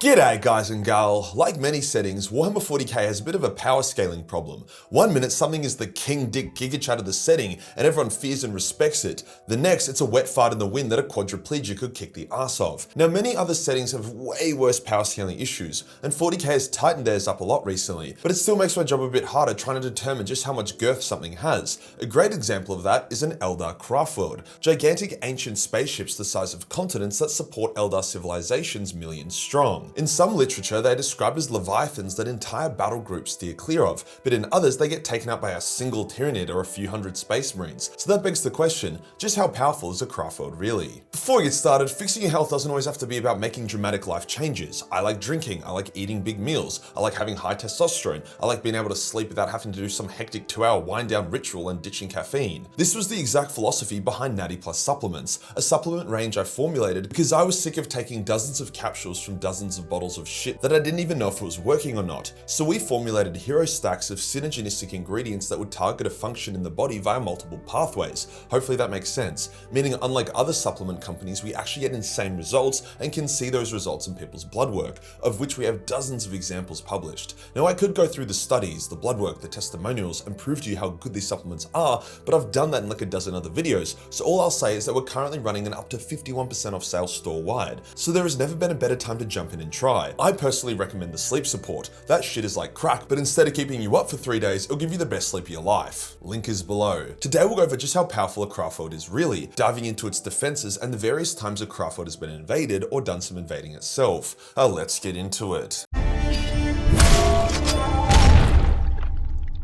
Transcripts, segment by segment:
G'day guys and gal. Like many settings, Warhammer 40k has a bit of a power scaling problem. One minute something is the king dick gigachat of the setting and everyone fears and respects it. The next it's a wet fart in the wind that a quadriplegic could kick the ass of. Now many other settings have way worse power scaling issues, and 40k has tightened theirs up a lot recently, but it still makes my job a bit harder trying to determine just how much girth something has. A great example of that is an Eldar Craftworld, gigantic ancient spaceships the size of continents that support Eldar civilizations millions strong. In some literature, they are described as leviathans that entire battle groups steer clear of, but in others, they get taken out by a single Tyranid or a few hundred space marines. So that begs the question, just how powerful is a Craftworld really? Before we get started, fixing your health doesn't always have to be about making dramatic life changes. I like drinking, I like eating big meals, I like having high testosterone, I like being able to sleep without having to do some hectic 2-hour wind down ritual and ditching caffeine. This was the exact philosophy behind Natty Plus supplements, a supplement range I formulated because I was sick of taking dozens of capsules from dozens of bottles of shit that I didn't even know if it was working or not. So we formulated hero stacks of synergistic ingredients that would target a function in the body via multiple pathways. Hopefully that makes sense, meaning unlike other supplement companies, we actually get insane results and can see those results in people's blood work, of which we have dozens of examples published. Now I could go through the studies, the blood work, the testimonials, and prove to you how good these supplements are, but I've done that in like a dozen other videos, so all I'll say is that we're currently running an up to 51% off sale store-wide, so there has never been a better time to jump in and try. I personally recommend the sleep support. That shit is like crack, but instead of keeping you up for 3 days, it'll give you the best sleep of your life. Link is below. Today we'll go over just how powerful a Craftworld is really, diving into its defenses and the various times a Craftworld has been invaded or done some invading itself. Let's get into it.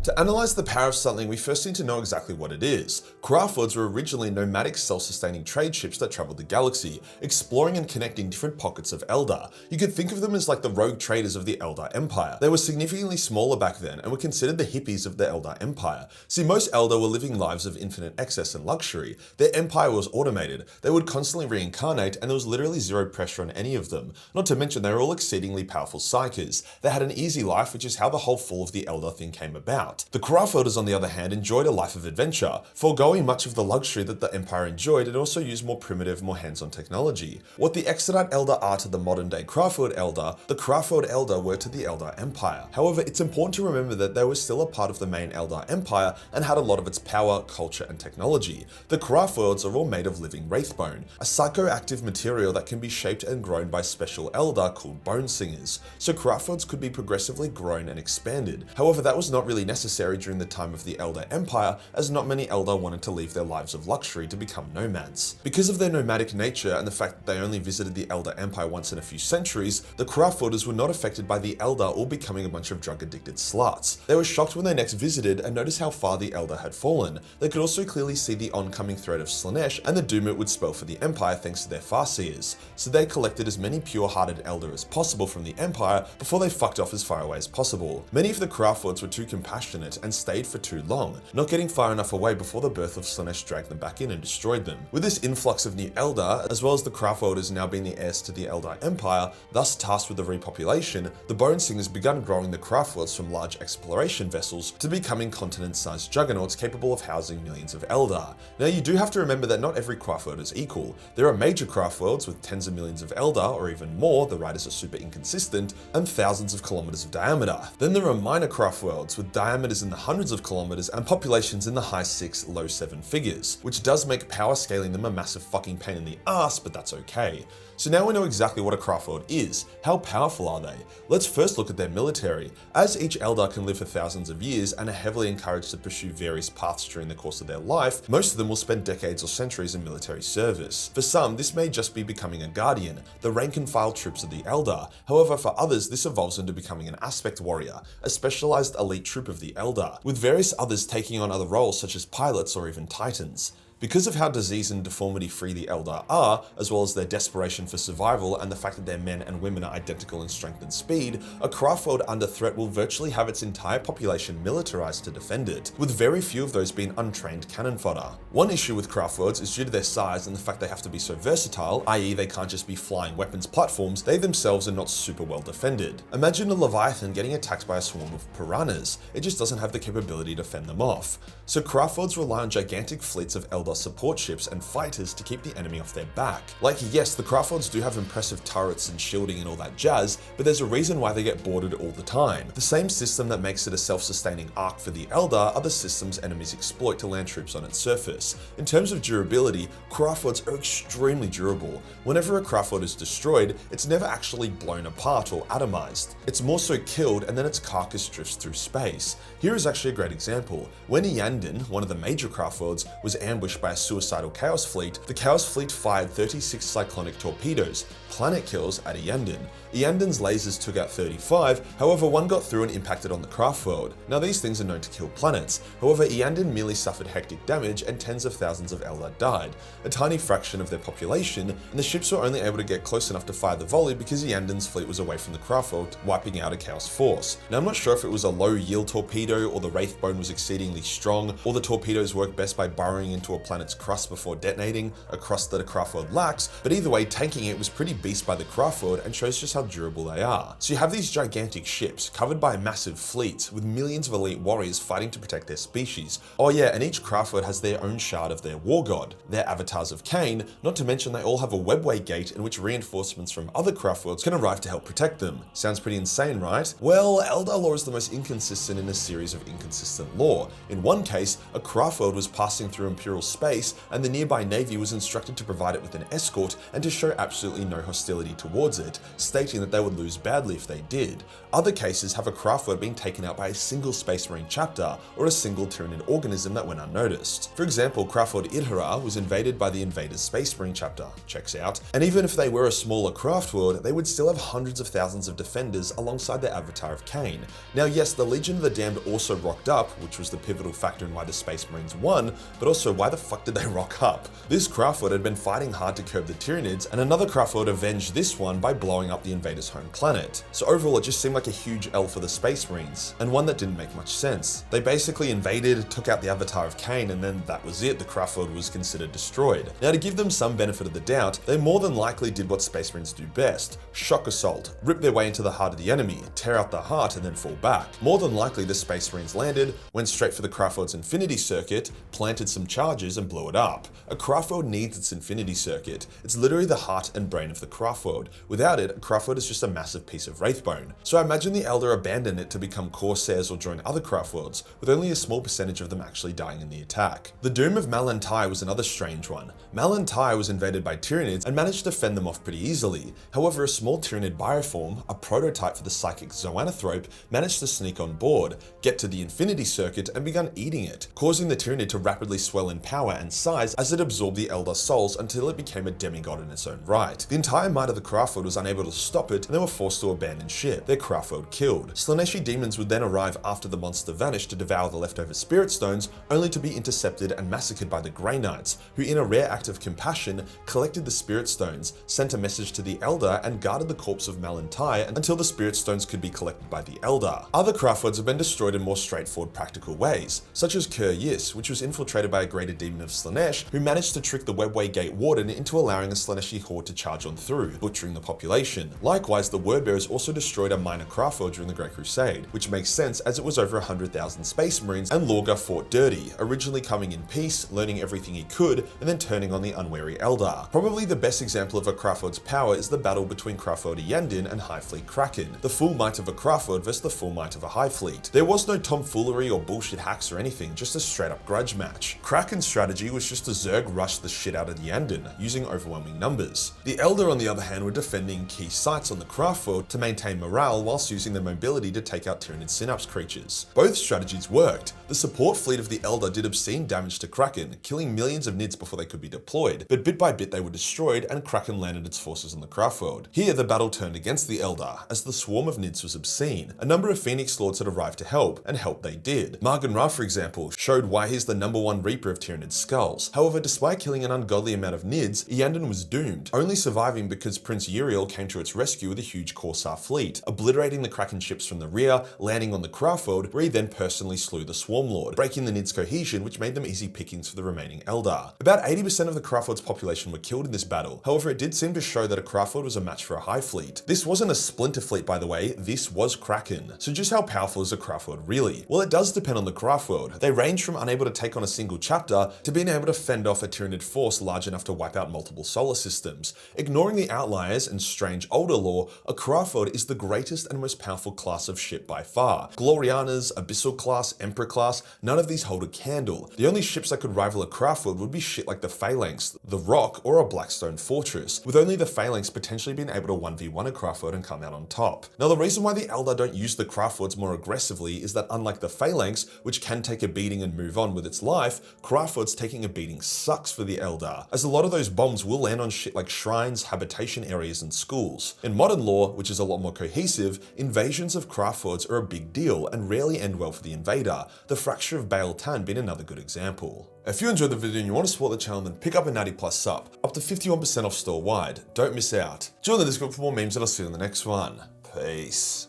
To analyze the power of something, we first need to know exactly what it is. Craftworlds were originally nomadic self-sustaining trade ships that traveled the galaxy, exploring and connecting different pockets of Eldar. You could think of them as like the rogue traders of the Eldar Empire. They were significantly smaller back then and were considered the hippies of the Eldar Empire. See, most Eldar were living lives of infinite excess and luxury. Their empire was automated, they would constantly reincarnate, and there was literally zero pressure on any of them. Not to mention they were all exceedingly powerful psykers. They had an easy life, which is how the whole fall of the Eldar thing came about. The Craftworlders, on the other hand, enjoyed a life of adventure, foregoing much of the luxury that the Empire enjoyed and also used more primitive, more hands-on technology. What the Exodite Eldar are to the modern-day Craftworld Eldar, the Craftworld Eldar were to the Eldar Empire. However, it's important to remember that they were still a part of the main Eldar Empire and had a lot of its power, culture, and technology. The Craftworlds are all made of living wraithbone, a psychoactive material that can be shaped and grown by special Eldar called bone singers. So Craftworlds could be progressively grown and expanded. However, that was not really necessary during the time of the Eldar Empire, as not many Eldar wanted to leave their lives of luxury to become nomads. Because of their nomadic nature and the fact that they only visited the Eldar Empire once in a few centuries, the Craftworlders were not affected by the Eldar all becoming a bunch of drug-addicted sluts. They were shocked when they next visited and noticed how far the Eldar had fallen. They could also clearly see the oncoming threat of Slaanesh and the doom it would spell for the Empire thanks to their Farseers. So they collected as many pure-hearted Eldar as possible from the Empire before they fucked off as far away as possible. Many of the Craftworlds were too compassionate and stayed for too long, not getting far enough away before the birth of Slaanesh dragged them back in and destroyed them. With this influx of new Eldar, as well as the Craftworlders now being the heirs to the Eldar Empire, thus tasked with the repopulation, the Bone Singers began growing the Craftworlds from large exploration vessels to becoming continent-sized juggernauts capable of housing millions of Eldar. Now you do have to remember that not every Craftworld is equal. There are major Craftworlds with tens of millions of Eldar, or even more, the riders are super inconsistent, and thousands of kilometers of diameter. Then there are minor Craftworlds with diameters in the hundreds of kilometers and populations in the high 6, low 7 figures, which does make power scaling them a massive fucking pain in the ass, but that's okay. So now we know exactly what a Craftworld is. How powerful are they? Let's first look at their military. As each Eldar can live for thousands of years and are heavily encouraged to pursue various paths during the course of their life, most of them will spend decades or centuries in military service. For some, this may just be becoming a guardian, the rank and file troops of the Eldar. However, for others, this evolves into becoming an aspect warrior, a specialized elite troop of the Eldar, with various others taking on other roles such as pilots or even titans. Because of how disease and deformity free the Eldar are, as well as their desperation for survival and the fact that their men and women are identical in strength and speed, a Craftworld under threat will virtually have its entire population militarized to defend it, with very few of those being untrained cannon fodder. One issue with Craftworlds is due to their size and the fact they have to be so versatile, i.e. they can't just be flying weapons platforms, they themselves are not super well defended. Imagine a Leviathan getting attacked by a swarm of piranhas. It just doesn't have the capability to fend them off. So Craftworlds rely on gigantic fleets of Eldar Eldar support ships and fighters to keep the enemy off their back. Like, yes, the Craftworlds do have impressive turrets and shielding and all that jazz, but there's a reason why they get boarded all the time. The same system that makes it a self-sustaining arc for the Eldar are the systems enemies exploit to land troops on its surface. In terms of durability, Craftworlds are extremely durable. Whenever a Craftworld is destroyed, it's never actually blown apart or atomized. It's more so killed and then its carcass drifts through space. Here is actually a great example. When Yanden, one of the major Craftworlds, was ambushed by a suicidal Chaos Fleet, the Chaos Fleet fired 36 cyclonic torpedoes, planet kills at Yanden. Yanden's lasers took out 35, however one got through and impacted on the Craftworld. Now these things are known to kill planets, however Yanden merely suffered hectic damage and tens of thousands of Eldar died, a tiny fraction of their population, and the ships were only able to get close enough to fire the volley because Yanden's fleet was away from the Craftworld, wiping out a Chaos force. Now I'm not sure if it was a low yield torpedo, or the Wraithbone was exceedingly strong, or the torpedoes work best by burrowing into a planet's crust before detonating, a crust that a Craftworld lacks, but either way tanking it was pretty beast by the Craftworld and shows just how durable they are. So you have these gigantic ships covered by massive fleets with millions of elite warriors fighting to protect their species. Oh yeah, and each Craftworld has their own shard of their war god, their avatars of Cain, not to mention they all have a webway gate in which reinforcements from other Craftworlds can arrive to help protect them. Sounds pretty insane, right? Well, Eldar lore is the most inconsistent in a series of inconsistent lore. In one case, a Craftworld was passing through Imperial space and the nearby navy was instructed to provide it with an escort and to show absolutely no hostility towards it, stating that they would lose badly if they did. Other cases have a Craftworld being taken out by a single Space Marine chapter or a single Tyranid organism that went unnoticed. For example, Craftworld Idhara was invaded by the Invaders Space Marine chapter, checks out, and even if they were a smaller Craftworld, they would still have hundreds of thousands of defenders alongside their avatar of Cain. Now yes, the Legion of the Damned also rocked up, which was the pivotal factor in why the Space Marines won, but also why the fuck did they rock up? This Craftworld had been fighting hard to curb the Tyranids, and another Craftworld avenged this one by blowing up the invaders' home planet. So overall it just seemed like a huge L for the Space Marines, and one that didn't make much sense. They basically invaded, took out the avatar of Cain, and then that was it, the Craftworld was considered destroyed. Now to give them some benefit of the doubt, they more than likely did what Space Marines do best: shock assault, rip their way into the heart of the enemy, tear out the heart and then fall back. More than likely the Space Marines landed, went straight for the Craftworld's infinity circuit, planted some charges and blew it up. A Craftworld needs its infinity circuit. It's literally the heart and brain of the Craftworld. Without it, a Craftworld is just a massive piece of Wraithbone. So I imagine the Eldar abandoned it to become Corsairs or join other Craftworlds, with only a small percentage of them actually dying in the attack. The Doom of Malantai was another strange one. Malantai was invaded by Tyranids and managed to fend them off pretty easily. However, a small Tyranid bioform, a prototype for the psychic Zoanthrope, managed to sneak on board, get to the infinity circuit and began eating it, causing the Tyranid to rapidly swell in power and size as it absorbed the Eldar souls until it became a demigod in its own right. The entire might of the Craftworld was unable to stop it and they were forced to abandon ship, their Craftworld killed. Slaaneshi demons would then arrive after the monster vanished to devour the leftover spirit stones, only to be intercepted and massacred by the Grey Knights, who in a rare act of compassion collected the spirit stones, sent a message to the Eldar and guarded the corpse of Malantai until the spirit stones could be collected by the Eldar. Other Craftworlds have been destroyed in more straightforward practical ways, such as Kur Yis, which was infiltrated by a greater demon of Slaanesh, who managed to trick the Webway Gate Warden into allowing a Slaaneshi horde to charge on through, butchering the population. Likewise, the Wordbearers also destroyed a minor Craftworld during the Great Crusade, which makes sense as it was over 100,000 Space Marines and Lorgar fought dirty, originally coming in peace, learning everything he could, and then turning on the unwary Eldar. Probably the best example of a Craftworld's power is the battle between Craftworld Yanden and High Fleet Kraken, the full might of a Craftworld versus the full might of a High Fleet. There was no tomfoolery or bullshit hacks or anything, just a straight up grudge match. Kraken's strategy was just to Zerg rush the shit out of Yanden, using overwhelming numbers. The Eldar on the other hand were defending key sites on the Craftworld to maintain morale whilst using their mobility to take out Tyranid synapse creatures. Both strategies worked. The support fleet of the Eldar did obscene damage to Kraken, killing millions of Nids before they could be deployed, but bit by bit they were destroyed and Kraken landed its forces on the Craftworld. Here the battle turned against the Eldar, as the swarm of Nids was obscene. A number of Phoenix Lords had arrived to help, and help they did. Margan Ra, for example, showed why he's the #1 Reaper of Tyranid skulls. However, despite killing an ungodly amount of Nids, Yanden was doomed, only surviving because Prince Uriel came to its rescue with a huge Corsair fleet, obliterating the Kraken ships from the rear, landing on the Craftworld, where he then personally slew the Swarm Lord, breaking the Nids' cohesion, which made them easy pickings for the remaining Eldar. About 80% of the Craftworld's population were killed in this battle. However, it did seem to show that a Craftworld was a match for a High Fleet. This wasn't a splinter fleet, by the way, this was Kraken. So just how powerful is a Craftworld really? Well, it does depend on the Craftworld. They range from unable to take on a single chapter to being able to fend off a Tyranid force large enough to wipe out multiple solar systems. Ignoring the outliers and strange older lore, a Craftworld is the greatest and most powerful class of ship by far. Glorianas, Abyssal class, Emperor class, none of these hold a candle. The only ships that could rival a Craftworld would be shit like the Phalanx, the Rock, or a Blackstone Fortress, with only the Phalanx potentially being able to 1v1 a Craftworld and come out on top. Now the reason why the Eldar don't use the Craftworlds more aggressively is that unlike the Phalanx, which can take a beating and move on with its life, Craftworlds taking a beating sucks for the Eldar, as a lot of those bombs will land on shit like shrines, habitation areas, and schools. In modern lore, which is a lot more cohesive, invasions of Craftworlds are a big deal and rarely end well for the invader, the Fracture of Baal Tan being another good example. If you enjoyed the video and you want to support the channel, then pick up a Natty Plus sub, up to 51% off store-wide. Don't miss out. Join the Discord for more memes and I'll see you in the next one. Peace.